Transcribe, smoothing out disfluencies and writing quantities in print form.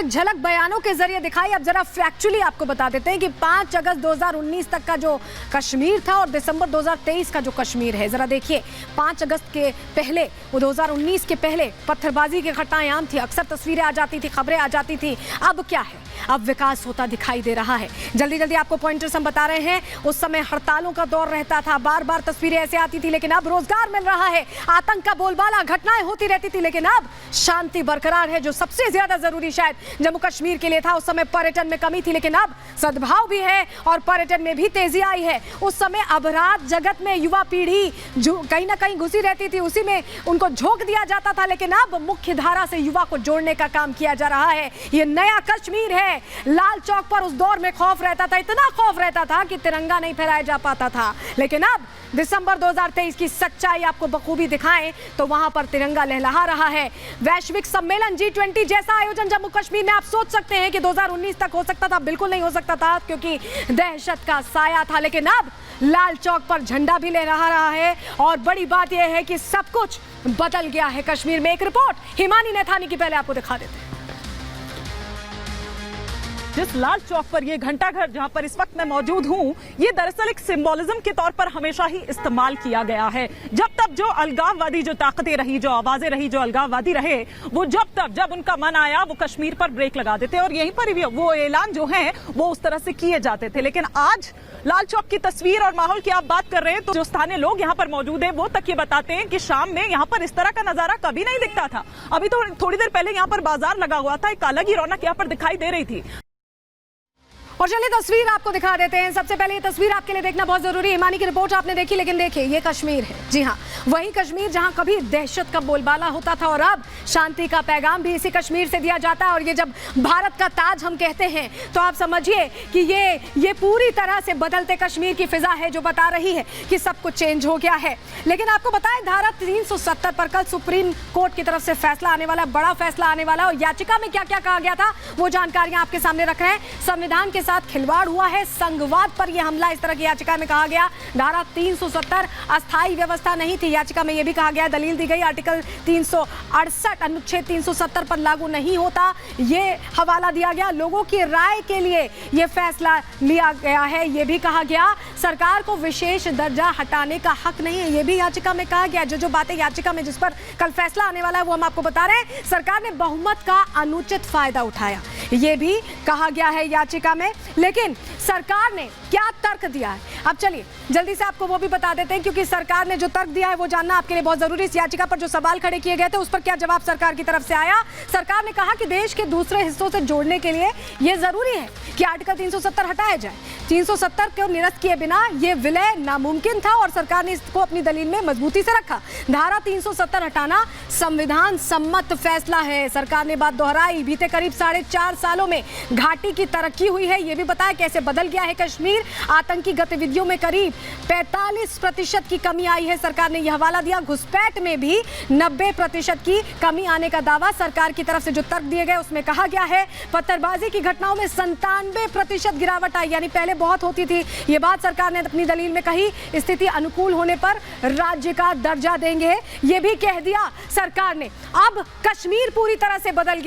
एक झलक बयानों के जरिए दिखाई। अब जरा फैक्चुअली आपको बता देते हैं कि 5 अगस्त 2019 तक का जो कश्मीर था और दिसंबर 2023 का जो कश्मीर है, जरा देखिए। 5 अगस्त के पहले, वो 2019 के पहले पत्थरबाजी की घटनाएं आम थी, अक्सर तस्वीरें आ जाती थी, खबरें आ जाती थी। अब क्या है, अब विकास होता दिखाई दे रहा है। जल्दी जल्दी आपको पॉइंटर्स हम बता रहे हैं। उस समय हड़तालों का दौर रहता था, बार बार तस्वीरें ऐसे आती थी, लेकिन अब रोजगार मिल रहा है। आतंक का बोलबाला, घटनाएं होती रहती थी, लेकिन अब शांति बरकरार है, जो सबसे ज्यादा जरूरी शायद जम्मू कश्मीर के लिए था। उस समय पर्यटन में कमी थी, लेकिन अब सद्भाव भी है और पर्यटन में भी तेजी आई है। उस समय अपराध जगत में युवा पीढ़ी जो कहीं ना कहीं घुसी रहती थी, उसी में उनको झोंक दिया जाता था, लेकिन अब मुख्य धारा से युवा को जोड़ने का काम किया जा रहा है। ये नया कश्मीर है। लाल चौक पर उस दौर में खौफ रहता था, इतना खौफ रहता था कि तिरंगा नहीं फहराया जा पाता था, लेकिन अब दिसंबर 2023 की सच्चाई आपको बखूबी दिखाएं तो वहां पर तिरंगा लहलहा रहा है। वैश्विक सम्मेलन G20 जैसा आयोजन जम्मू कश्मीर में, आप सोच सकते हैं कि 2019 तक हो सकता था, बिल्कुल नहीं हो सकता था, क्योंकि दहशत का साया था, लेकिन अब लाल चौक पर झंडा भी लहरा रहा है। और बड़ी बात यह है कि सब कुछ बदल गया है कश्मीर में। एक रिपोर्ट हिमानी नैथानी की पहले आपको दिखा देते हैं। जिस लाल चौक पर ये घंटाघर जहां पर इस वक्त मैं मौजूद हूं, ये दरअसल एक सिंबोलिज्म के तौर पर हमेशा ही इस्तेमाल किया गया है। जब तक जो अलगाववादी जो ताकतें रही, जो आवाजें रही, जो अलगाववादी रहे, वो जब उनका मन आया वो कश्मीर पर ब्रेक लगा देते और यहीं पर ही वो ऐलान जो है वो उस तरह से किए जाते थे। लेकिन आज लाल चौक की तस्वीर और माहौल की आप बात कर रहे हैं, तो जो स्थानीय लोग यहाँ पर मौजूद है वो तक ये बताते हैं कि शाम में यहाँ पर इस तरह का नजारा कभी नहीं दिखता था। अभी तो थोड़ी देर पहले यहाँ पर बाजार लगा हुआ था, एक अलग ही रौनक यहाँ पर दिखाई दे रही थी। और चलिए तस्वीर आपको दिखा देते हैं। सबसे पहले ये तस्वीर आपके लिए देखना बहुत जरूरी है। हिमानी की रिपोर्ट आपने देखी, लेकिन देखिए ये कश्मीर है। जी हाँ, वही कश्मीर जहां कभी दहशत का बोलबाला होता था और अब शांति का पैगाम भी इसी कश्मीर से दिया जाता है। और ये जब भारत का ताज हम कहते हैं तो आप समझिए कि ये पूरी तरह से बदलते कश्मीर की फिजा है, जो बता रही है कि सब कुछ चेंज हो गया है। लेकिन आपको बताएं, धारा 370 पर कल सुप्रीम कोर्ट की तरफ से फैसला आने वाला, बड़ा फैसला आने वाला। और याचिका में क्या क्या कहा गया था वो जानकारियां आपके सामने रख रहे हैं। संविधान के साथ खिलवाड़ हुआ है, संघवाद पर यह हमला, इस तरह की याचिका में कहा गया। धारा 370 अस्थायी व्यवस्था नहीं थी, याचिका में यह भी कहा गया। दलील दी गई आर्टिकल 368 अनुच्छेद 370 पर लागू नहीं होता, ये हवाला दिया गया। लोगों की राय के लिए यह फैसला लिया गया है, यह भी कहा गया। सरकार को विशेष दर्जा हटाने का हक नहीं है, यह भी याचिका में कहा गया। जो बातें याचिका में जिस पर कल फैसला आने वाला है वो हम आपको बता रहे हैं। सरकार ने बहुमत का अनुचित फायदा उठाया, यह भी कहा गया है याचिका में। लेकिन सरकार ने क्या तर्क दिया है, अब चलिए जल्दी से आपको वो भी बता देते हैं, क्योंकि सरकार ने जो तर्क दिया है वो जानना आपके लिए बहुत जरूरी है। इस याचिका पर जो सवाल खड़े किए गए थे उस पर क्या जवाब सरकार की तरफ से आया। सरकार ने कहा कि देश के दूसरे हिस्सों से जोड़ने के लिए यह जरूरी है कि आर्टिकल 370 हटाया जाए। 370 को निरस्त किए बिना यह विलय नामुमकिन था और सरकार ने इसको अपनी दलील में मजबूती से रखा। धारा 370 हटाना संविधान सम्मत फैसला है, सरकार ने बात दोहराई। बीते करीब 4.5 सालों में घाटी की तरक्की हुई है, यह भी बताया कैसे बदल गया है कश्मीर। आतंकी गतिविधियों में करीब 45% की कमी आई है, सरकार ने यह हवाला दिया। घुसपैठ में भी 90% की कमी आने का दावा सरकार की तरफ से जो तर्क दिए गए उसमें कहा गया है। पत्थरबाजी की घटनाओं में 97% गिरावट आई, यानी पहले बहुत होती थी, ये बात सरकार ने अपनी दलील में कही। स्थिति अनुकूल होने पर राज्य का दर्जा देंगे, ये भी कह दिया सरकार ने। अब कश्मीर पूरी तरह से बदल गया।